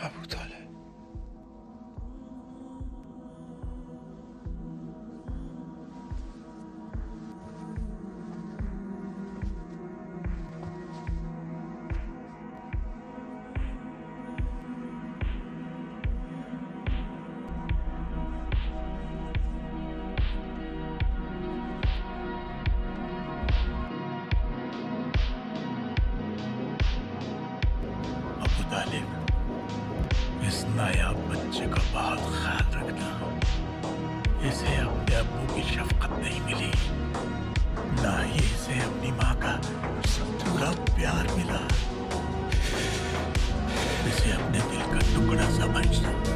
अबू तालिब, इस नायाब बच्चे का बहुत ख्याल रखना। इसे अपने अब्बू की शफकत नहीं मिली, ना ही इसे अपनी माँ का पूरा प्यार मिला। इसे अपने दिल का टुकड़ा समझना।